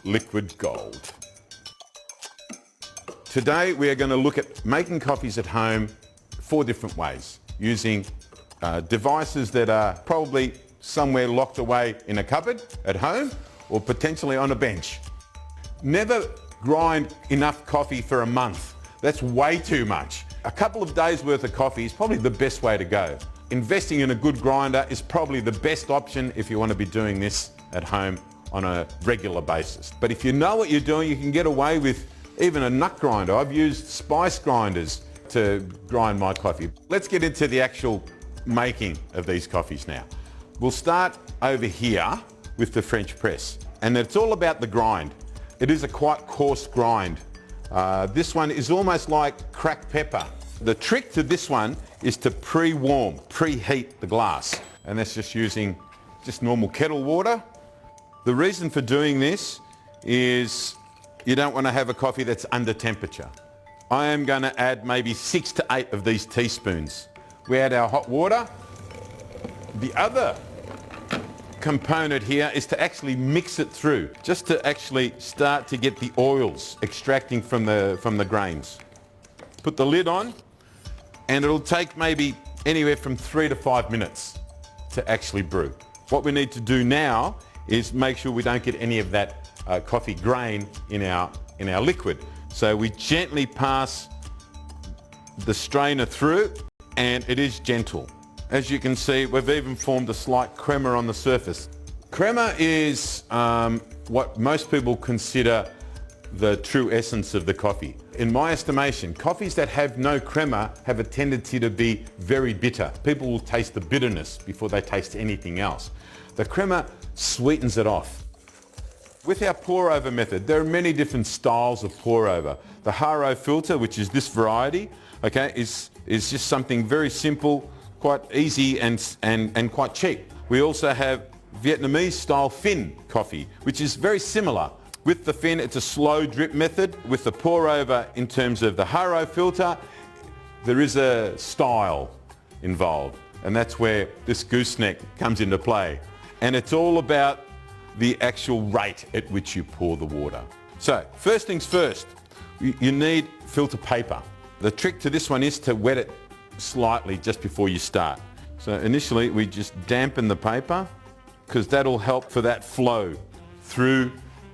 liquid gold. Today we are going to look at making coffees at home 4 different ways, using devices that are probably somewhere locked away in a cupboard at home or potentially on a bench. Never grind enough coffee for a month. That's way too much. A couple of days worth of coffee is probably the best way to go. Investing in a good grinder is probably the best option if you want to be doing this at home on a regular basis. But if you know what you're doing, you can get away with even a nut grinder. I've used spice grinders to grind my coffee. Let's get into the actual making of these coffees now. We'll start over here with the French press, and it's all about the grind. It is a quite coarse grind. This one is almost like cracked pepper. The trick to this one is to preheat the glass, and that's just using just normal kettle water. The reason for doing this is you don't want to have a coffee that's under temperature. I am going to add maybe 6 to 8 of these teaspoons. We add our hot water. The other component here is to actually mix it through, just to actually start to get the oils extracting from the grains. Put the lid on, and it'll take maybe anywhere from 3 to 5 minutes to actually brew. What we need to do now is make sure we don't get any of that coffee grain in our liquid. So we gently pass the strainer through, and it is gentle. As you can see, we've even formed a slight crema on the surface. Crema is what most people consider the true essence of the coffee. In my estimation, coffees that have no crema have a tendency to be very bitter. People will taste the bitterness before they taste anything else. The crema sweetens it off. With our pour over method, there are many different styles of pour over. The Haro filter, which is this variety, okay, is just something very simple, quite easy and quite cheap. We also have Vietnamese style fin coffee, which is very similar. With the fin, it's a slow drip method. With the pour over, in terms of the Haro filter, there is a style involved, and that's where this gooseneck comes into play. And it's all about the actual rate at which you pour the water. So first things first, you need filter paper. The trick to this one is to wet it slightly just before you start. So initially we just dampen the paper, because that'll help for that flow through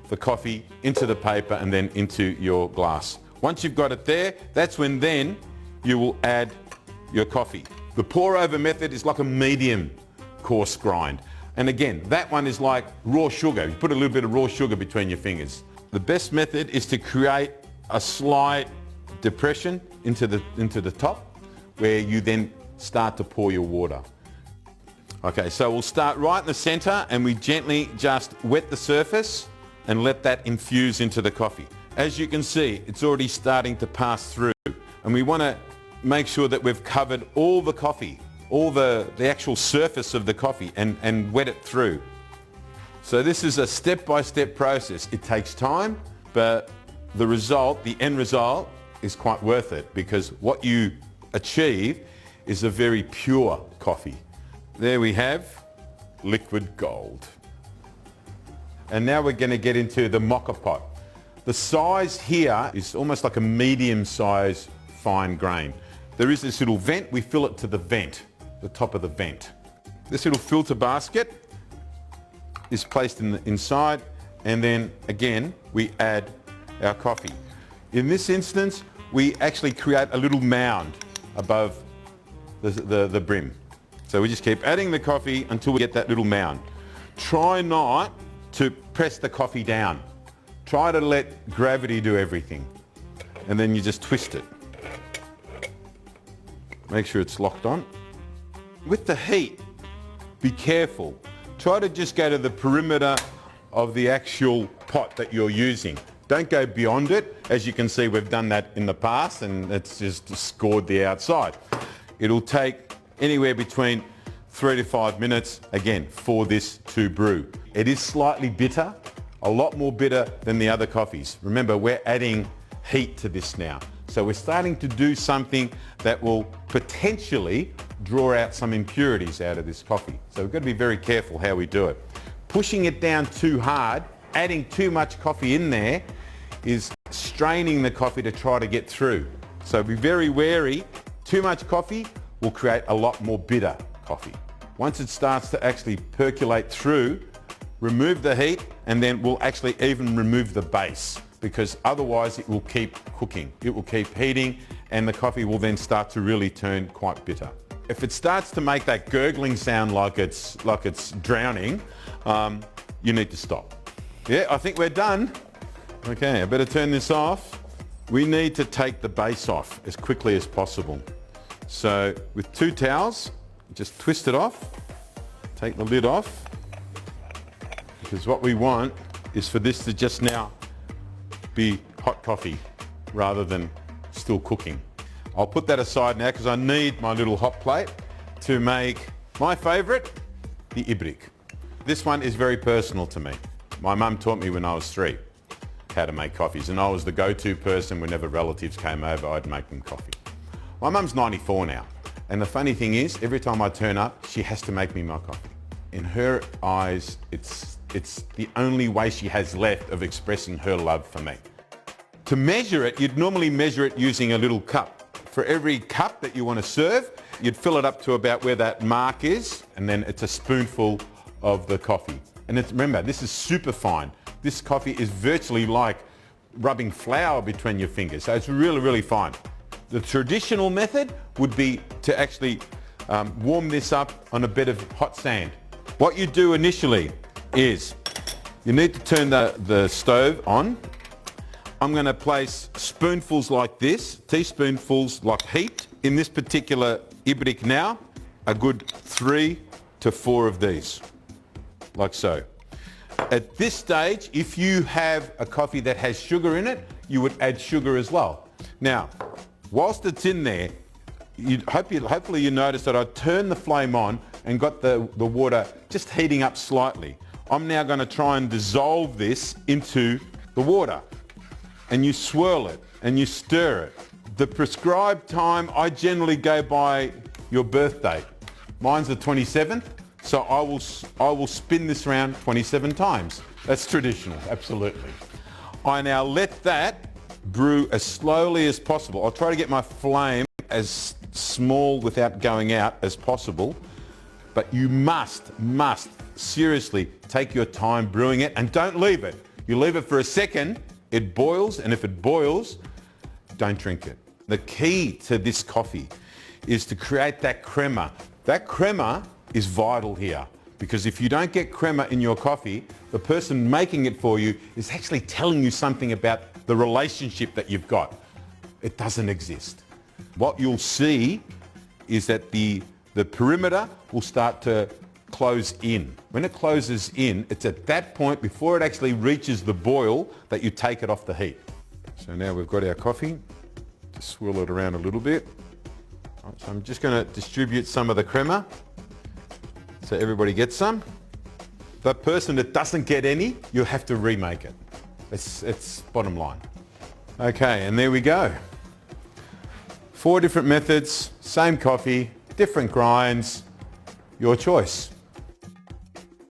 the coffee into the paper and then into your glass. Once you've got it there, that's when then you will add your coffee. The pour over method is like a medium coarse grind. And again, that one is like raw sugar. You put a little bit of raw sugar between your fingers. The best method is to create a slight depression into the top, where you then start to pour your water. Okay, so we'll start right in the center, and we gently just wet the surface and let that infuse into the coffee. As you can see, it's already starting to pass through, and we want to make sure that we've covered all the coffee, all the actual surface of the coffee, and wet it through. So this is a step-by-step process. It takes time, but the result, the end result, is quite worth it, because what you achieve is a very pure coffee. There we have liquid gold. And now we're going to get into the moka pot. The size here is almost like a medium-sized fine grain. There is this little vent. We fill it to the vent, the top of the vent. This little filter basket is placed inside, and then again we add our coffee. In this instance, we actually create a little mound above the brim. So we just keep adding the coffee until we get that little mound. Try not to press the coffee down. Try to let gravity do everything. And then you just twist it. Make sure it's locked on. With the heat, be careful. Try to just go to the perimeter of the actual pot that you're using. Don't go beyond it. As you can see, we've done that in the past, and it's just scored the outside. It'll take anywhere between 3 to 5 minutes, again, for this to brew. It is slightly bitter, a lot more bitter than the other coffees. Remember, we're adding heat to this now. So we're starting to do something that will potentially draw out some impurities out of this coffee. So we've got to be very careful how we do it. Pushing it down too hard adding too much coffee in there is straining the coffee to try to get through. So be very wary. Too much coffee will create a lot more bitter coffee. Once it starts to actually percolate through, remove the heat, and then we'll actually even remove the base, because otherwise it will keep cooking. It will keep heating, and the coffee will then start to really turn quite bitter. If it starts to make that gurgling sound like it's drowning, you need to stop. Yeah, I think we're done. Okay, I better turn this off. We need to take the base off as quickly as possible. So with 2 towels, just twist it off, take the lid off, because what we want is for this to just now be hot coffee rather than still cooking. I'll put that aside now because I need my little hot plate to make my favourite, the ibrik. This one is very personal to me. My mum taught me when I was 3 how to make coffees, and I was the go-to person whenever relatives came over. I'd make them coffee. My mum's 94 now, and the funny thing is, every time I turn up, she has to make me my coffee. In her eyes, it's the only way she has left of expressing her love for me. To measure it, you'd normally measure it using a little cup. For every cup that you want to serve, you'd fill it up to about where that mark is, and then it's a spoonful of the coffee. And remember, this is super fine. This coffee is virtually like rubbing flour between your fingers, so it's really, really fine. The traditional method would be to actually warm this up on a bed of hot sand. What you do initially is you need to turn the stove on. I'm going to place spoonfuls like this, teaspoonfuls like heaped. In this particular ibrik now, a good 3 to 4 of these, like so. At this stage, if you have a coffee that has sugar in it, you would add sugar as well. Now, whilst it's in there, hopefully you notice that I turned the flame on and got the water just heating up slightly. I'm now going to try and dissolve this into the water. And you swirl it and you stir it. The prescribed time, I generally go by your birth date. Mine's the 27th, so I will spin this around 27 times. That's traditional, absolutely. I now let that brew as slowly as possible. I'll try to get my flame as small without going out as possible, but you must seriously take your time brewing it, and don't leave it. You leave it for a second, it boils, and if it boils, don't drink it. The key to this coffee is to create that crema. That crema is vital here, because if you don't get crema in your coffee, the person making it for you is actually telling you something about the relationship that you've got. It doesn't exist. What you'll see is that the perimeter will start to close in. When it closes in, it's at that point, before it actually reaches the boil, that you take it off the heat. So now we've got our coffee. Just swirl it around a little bit. So I'm just going to distribute some of the crema so everybody gets some. The person that doesn't get any, you'll have to remake it. It's bottom line. Okay, and there we go. 4 different methods, same coffee, different grinds, your choice.